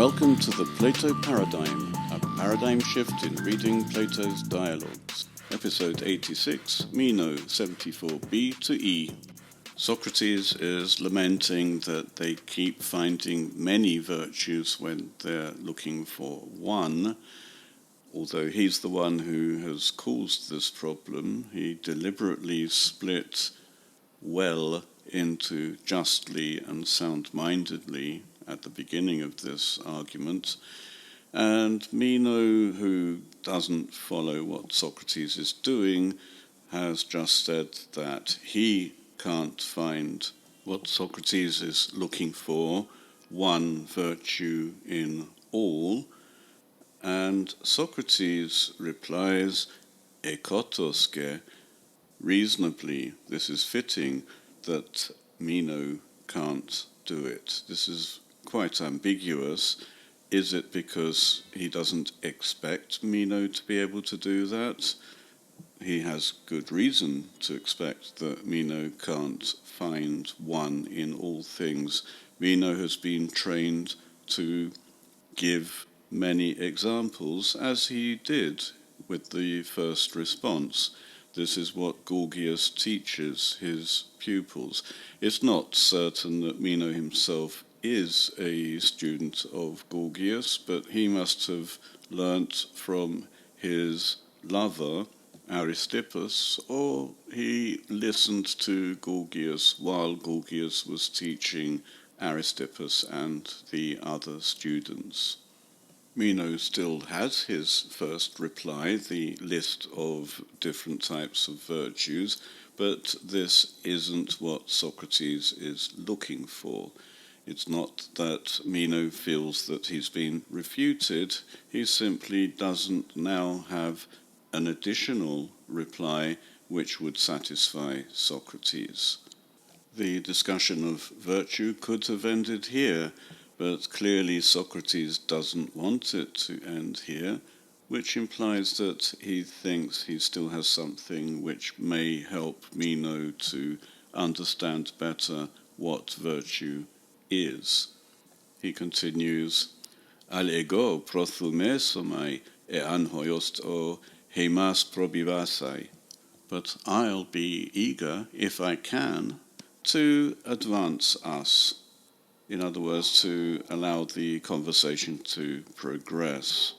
Welcome to the Plato Paradigm, a paradigm shift in reading Plato's dialogues. Episode 86, Meno 74b to E. Socrates is lamenting that they keep finding many virtues when they're looking for one. Although he's the one who has caused this problem, he deliberately split well into justly and sound-mindedly at the beginning of this argument, and Meno, who doesn't follow what Socrates is doing, has just said that he can't find what Socrates is looking for, one virtue in all, and Socrates replies, ekotoske, reasonably, this is fitting that Meno can't do it. This is quite ambiguous. Is it because he doesn't expect Meno to be able to do that? He has good reason to expect that Meno can't find one in all things. Meno has been trained to give many examples, as he did with the first response. This is what Gorgias teaches his pupils. It's not certain that Meno himself is a student of Gorgias, but he must have learnt from his lover, Aristippus, or he listened to Gorgias while Gorgias was teaching Aristippus and the other students. Meno still has his first reply, the list of different types of virtues, but this isn't what Socrates is looking for. It's not that Meno feels that he's been refuted, he simply doesn't now have an additional reply which would satisfy Socrates. The discussion of virtue could have ended here, but clearly Socrates doesn't want it to end here, which implies that he thinks he still has something which may help Meno to understand better what virtue is. He continues, al ego prothumesomai e anhoiost o hemas probivasai. But I'll be eager, if I can, to advance us. In other words, to allow the conversation to progress.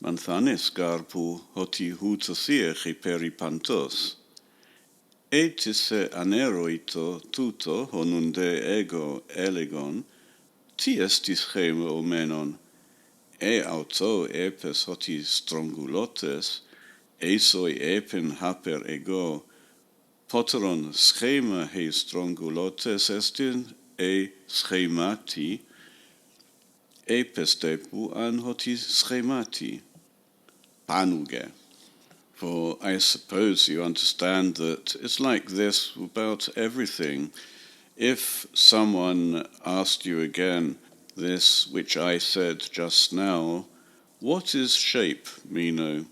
Manthanes garpu hoti hutosie hyperipantos. Etise aneroito tuto honunde ego elegon, tiestis chemo menon, auto epes hoti strongulotes, esoi epen haper ego, poteron schema he strongulotes estin, schemati, epestepu an hoti schemati, panuge. For I suppose you understand that it's like this about everything. If someone asked you again this which I said just now, what is shape, Meno?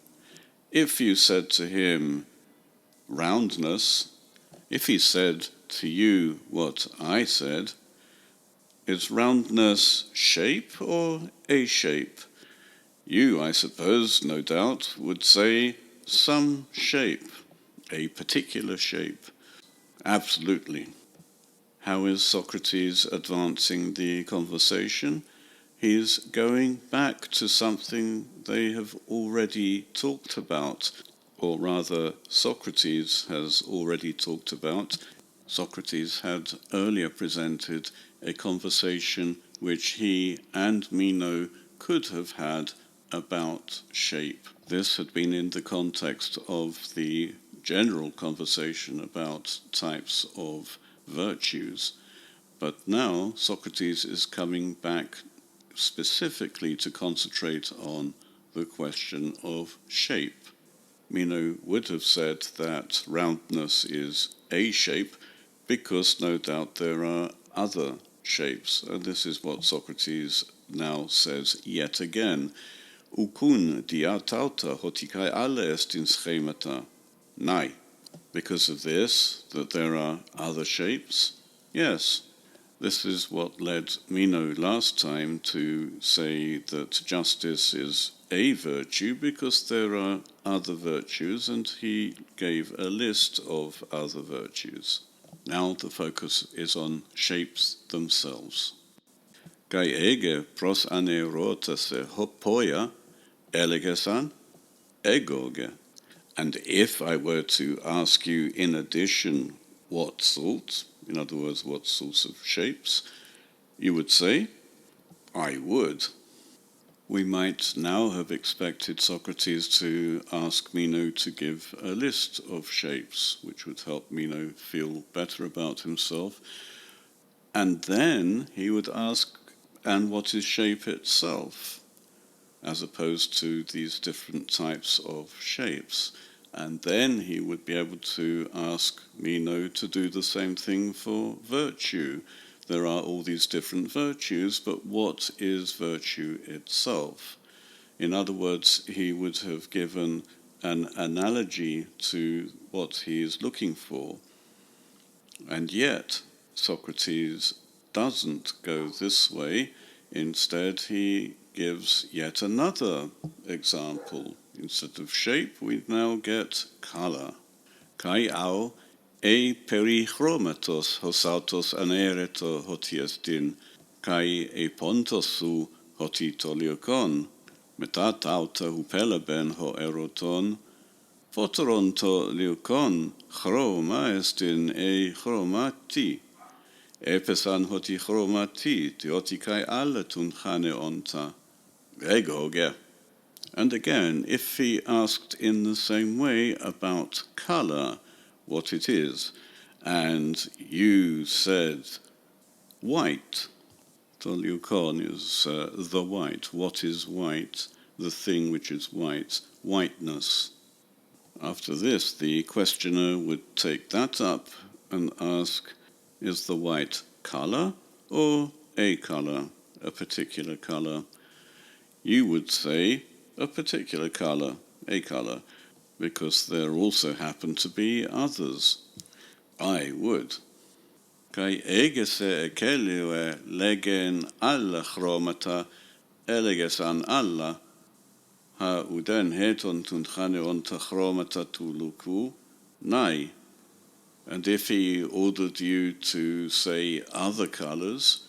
If you said to him, roundness, if he said to you what I said, is roundness shape or a shape? You, I suppose, no doubt, would say some shape, a particular shape. Absolutely. How is Socrates advancing the conversation? He's going back to something they have already talked about, or rather Socrates has already talked about. Socrates had earlier presented a conversation which he and Meno could have had about shape. This had been in the context of the general conversation about types of virtues. But now Socrates is coming back specifically to concentrate on the question of shape. Meno would have said that roundness is a shape because no doubt there are other shapes, and this is what Socrates now says yet again. Ukun diatauta hotikai alle estin schemata. Nai. Because of this, that there are other shapes? Yes. This is what led Meno last time to say that justice is a virtue because there are other virtues, and he gave a list of other virtues. Now the focus is on shapes themselves. Kai ege pros aneurotase hopoia elegesan egoge. And if I were to ask you in addition what sort, in other words, what sorts of shapes, you would say, I would. We might now have expected Socrates to ask Meno to give a list of shapes, which would help Meno feel better about himself. And then he would ask, and what is shape itself, as opposed to these different types of shapes. And then he would be able to ask Meno to do the same thing for virtue. There are all these different virtues, but what is virtue itself? In other words, he would have given an analogy to what he is looking for. And yet, Socrates doesn't go this way. Instead, he gives yet another example. Instead of shape, we now get color. Kai au e perichromatos hosautos anereto hotiestin, kai e pontosu hotitoliokon, meta tauta hupela ben ho eroton, fotoronto liokon, chroma estin e chromati, epesan hoti chromati, tioti kai alla tunchane onta, egoge. And again, if he asked in the same way about color, what it is, and you said white, toliukon is the white. What is white? The thing which is white, whiteness. After this, the questioner would take that up and ask, is the white color or a color, a particular color? You would say, a particular color, a color, because there also happen to be others. I would. Kai egese ekeliue legen alla chromata elegesan alla ha uden heton tunchane onta chromata tuluku nai. And if he ordered you to say other colors,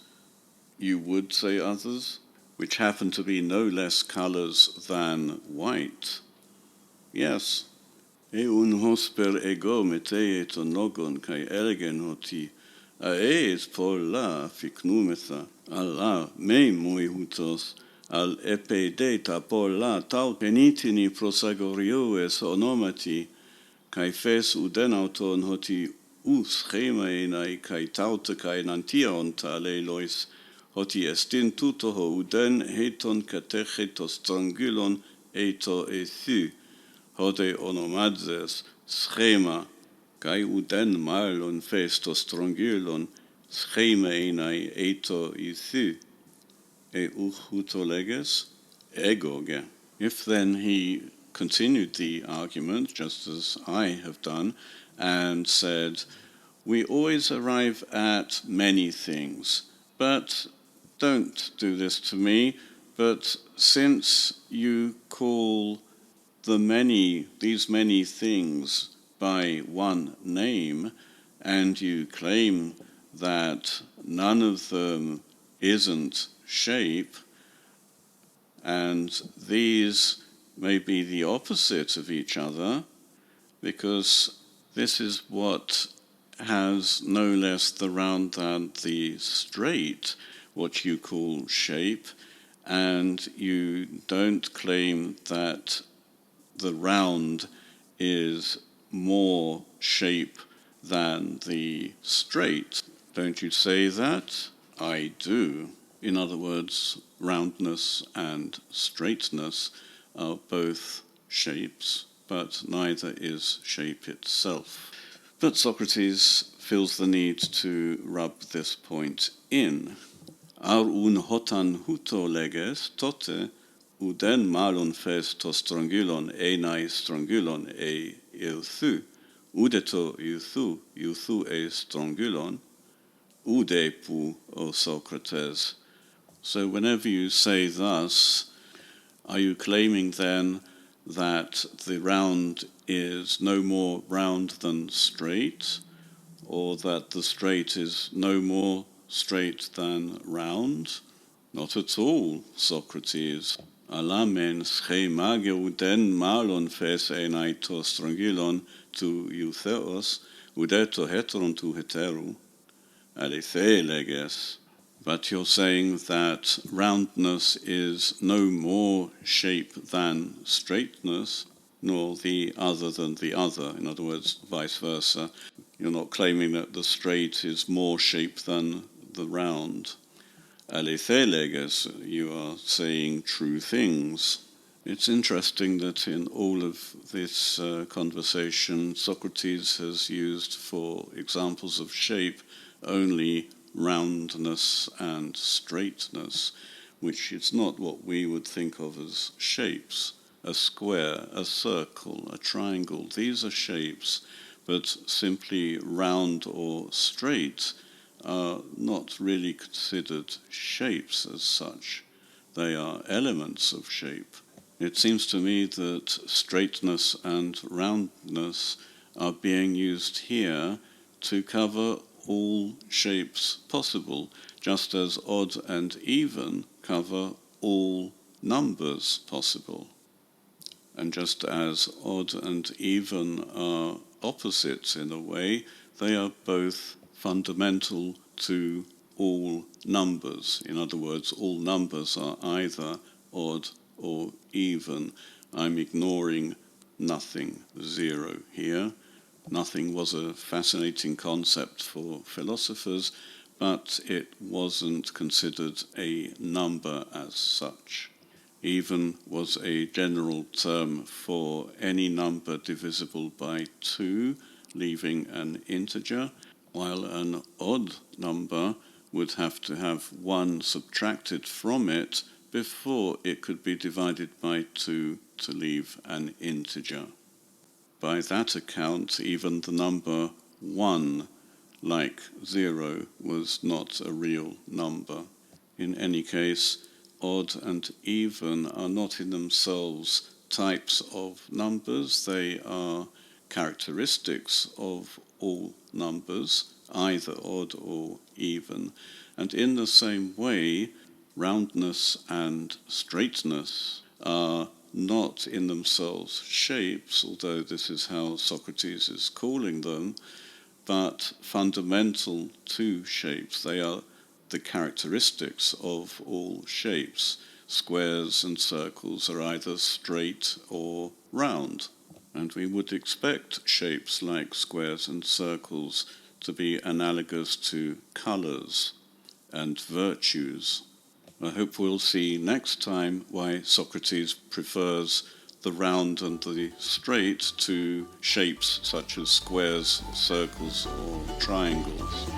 you would say others, which happen to be no less colors than white. Yes. E un hosper ego metee to nogon kai elgen hoti, a eis por la ficnumetha, alla me mui hutos, al epe data por la tau penitini prosagorioes onomati, kai fes udenauton hoti schema enai kai tauta kai nantia onta leilois, hoti estin tuto ho uden heton katechetos strangulon eto ethu, hode onomadzes schema, kai uden malon festos strangulon, schema enai eto ethu, e huto leges, egoge. If then he continued the argument, just as I have done, and said, we always arrive at many things, but don't do this to me, but since you call these many things by one name, and you claim that none of them isn't shape, and these may be the opposite of each other, because this is what has no less the round than the straight, what you call shape, and you don't claim that the round is more shape than the straight. Don't you say that? I do. In other words, roundness and straightness are both shapes, but neither is shape itself. But Socrates feels the need to rub this point in. Ar un hotan huto leges tote, uden malon fes to strangulon enai strangulon e euthu, udeto euthu e strangulon, oudepu, O Socrates. So whenever you say thus, are you claiming then that the round is no more round than straight, or that the straight is no more straight than round? Not at all, Socrates. Alamen schemageuden malon fes enaito strongylon tu eutheos, udeto heteron tu heteru, aletheeleges. But you're saying that roundness is no more shape than straightness, nor the other than the other. In other words, vice versa. You're not claiming that the straight is more shape than the round. Aletheeleges, you are saying true things. It's interesting that in all of this conversation, Socrates has used for examples of shape only roundness and straightness, which is not what we would think of as shapes. A square, a circle, a triangle, these are shapes, but simply round or straight are not really considered shapes as such. They are elements of shape. It seems to me that straightness and roundness are being used here to cover all shapes possible, just as odd and even cover all numbers possible. And just as odd and even are opposites in a way, they are both fundamental to all numbers. In other words, all numbers are either odd or even. I'm ignoring nothing, zero here. Nothing was a fascinating concept for philosophers, but it wasn't considered a number as such. Even was a general term for any number divisible by 2, leaving an integer, while an odd number would have to have 1 subtracted from it before it could be divided by 2 to leave an integer. By that account, even the number 1, like 0, was not a real number. In any case, odd and even are not in themselves types of numbers. They are characteristics of all numbers, either odd or even. And in the same way, roundness and straightness are not in themselves shapes, although this is how Socrates is calling them, but fundamental to shapes. They are the characteristics of all shapes. Squares and circles are either straight or round, and we would expect shapes like squares and circles to be analogous to colours and virtues. I hope we'll see next time why Socrates prefers the round and the straight to shapes such as squares, circles, or triangles.